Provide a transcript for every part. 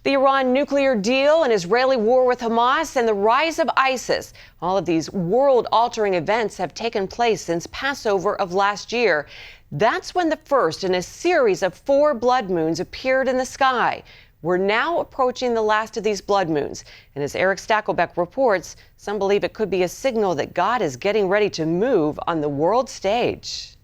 The Iran nuclear deal, an Israeli war with Hamas, and the rise of ISIS. All of these world-altering events have taken place since Passover of last year. That's when the first in a series of 4 blood moons appeared in the sky. We're now approaching the last of these blood moons. And as Eric Stakelbeck reports, some believe it could be a signal that God is getting ready to move on the world stage.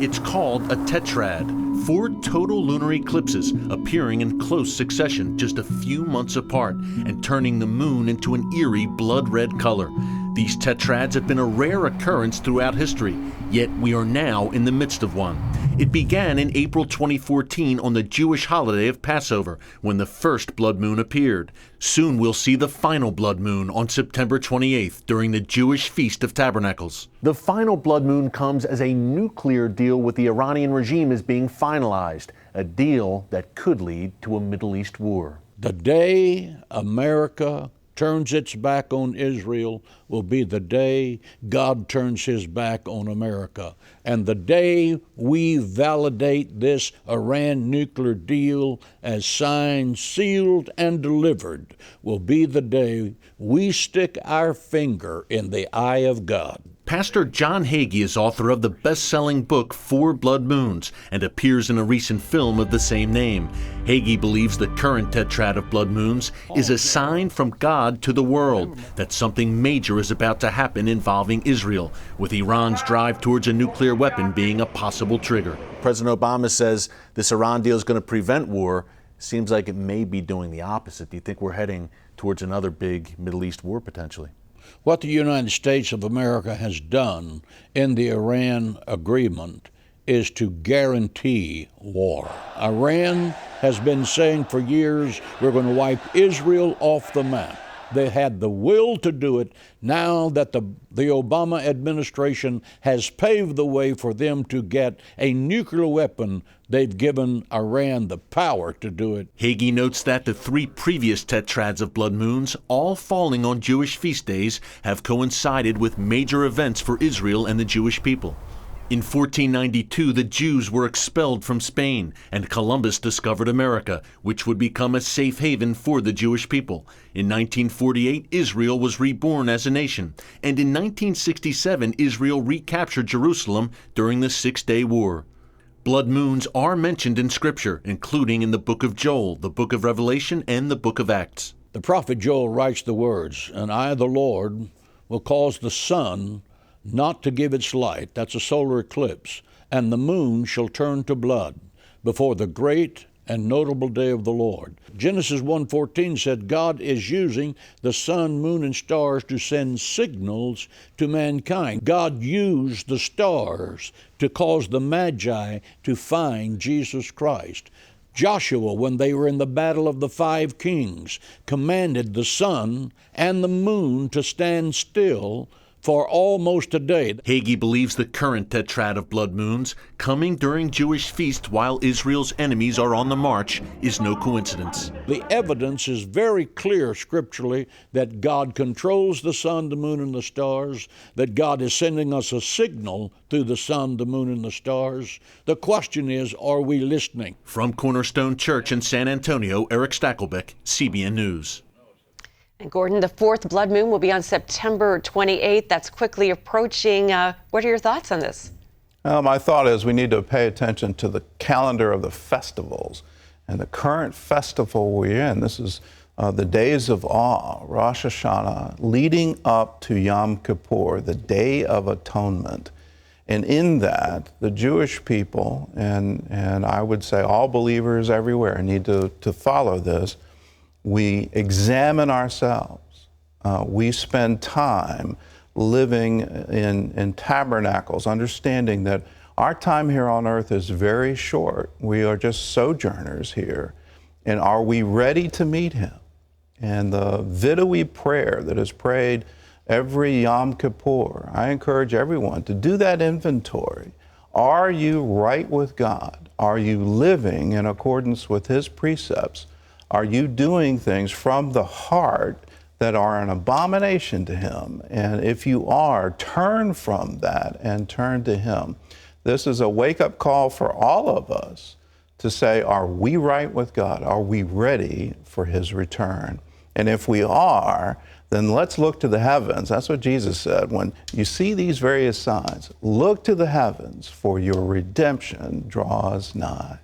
It's called a tetrad, 4 total lunar eclipses appearing in close succession just a few months apart and turning the moon into an eerie blood-red color. These tetrads have been a rare occurrence throughout history, yet we are now in the midst of one. It began in April 2014 on the Jewish holiday of Passover, when the first blood moon appeared. Soon we'll see the final blood moon on September 28th during the Jewish Feast of Tabernacles. The final blood moon comes as a nuclear deal with the Iranian regime is being finalized, a deal that could lead to a Middle East war. The day America turns its back on Israel will be the day God turns his back on America. And the day we validate this Iran nuclear deal as signed, sealed, and delivered will be the day we stick our finger in the eye of God. Pastor John Hagee is author of the best-selling book 4 Blood Moons and appears in a recent film of the same name. Hagee believes the current tetrad of blood moons is a sign from God to the world that something major is about to happen involving Israel, with Iran's drive towards a nuclear weapon being a possible trigger. President Obama says this Iran deal is going to prevent war. Seems like it may be doing the opposite. Do you think we're heading towards another big Middle East war potentially? What the United States of America has done in the Iran agreement is to guarantee war. Iran has been saying for years, we're going to wipe Israel off the map. They had the will to do it. Now that the Obama administration has paved the way for them to get a nuclear weapon, they've given Iran the power to do it. Hagee notes that the 3 previous tetrads of blood moons, all falling on Jewish feast days, have coincided with major events for Israel and the Jewish people. In 1492, the Jews were expelled from Spain, and Columbus discovered America, which would become a safe haven for the Jewish people. In 1948, Israel was reborn as a nation, and in 1967, Israel recaptured Jerusalem during the Six-Day War. Blood moons are mentioned in Scripture, including in the book of Joel, the book of Revelation, and the book of Acts. The prophet Joel writes the words, "And I, the Lord, will cause the sun not to give its light," that's a solar eclipse, "and the moon shall turn to blood before the great and notable day of the Lord." Genesis 1:14 said God is using the sun, moon, and stars to send signals to mankind. God used the stars to cause the Magi to find Jesus Christ. Joshua, when they were in the battle of the 5 kings, commanded the sun and the moon to stand still for almost a day. Hagee believes the current tetrad of blood moons, coming during Jewish feasts while Israel's enemies are on the march, is no coincidence. The evidence is very clear scripturally that God controls the sun, the moon, and the stars, that God is sending us a signal through the sun, the moon, and the stars. The question is, are we listening? From Cornerstone Church in San Antonio, Eric Stakelbeck, CBN News. And Gordon, the 4th blood moon will be on September 28th. That's quickly approaching. What are your thoughts on this? My thought is we need to pay attention to the calendar of the festivals. And the current festival we're in, this is the Days of Awe, Rosh Hashanah, leading up to Yom Kippur, the Day of Atonement. And in that, the Jewish people, and I would say all believers everywhere need to follow this. We examine ourselves. We spend time living in tabernacles, understanding that our time here on earth is very short. We are just sojourners here. And are we ready to meet him? And the Vidui prayer that is prayed every Yom Kippur, I encourage everyone to do that inventory. Are you right with God? Are you living in accordance with his precepts? Are you doing things from the heart that are an abomination to him? And if you are, turn from that and turn to him. This is a wake-up call for all of us to say, are we right with God? Are we ready for His return? And if we are, then let's look to the heavens. That's what Jesus said. When you see these various signs, look to the heavens, for your redemption draws nigh.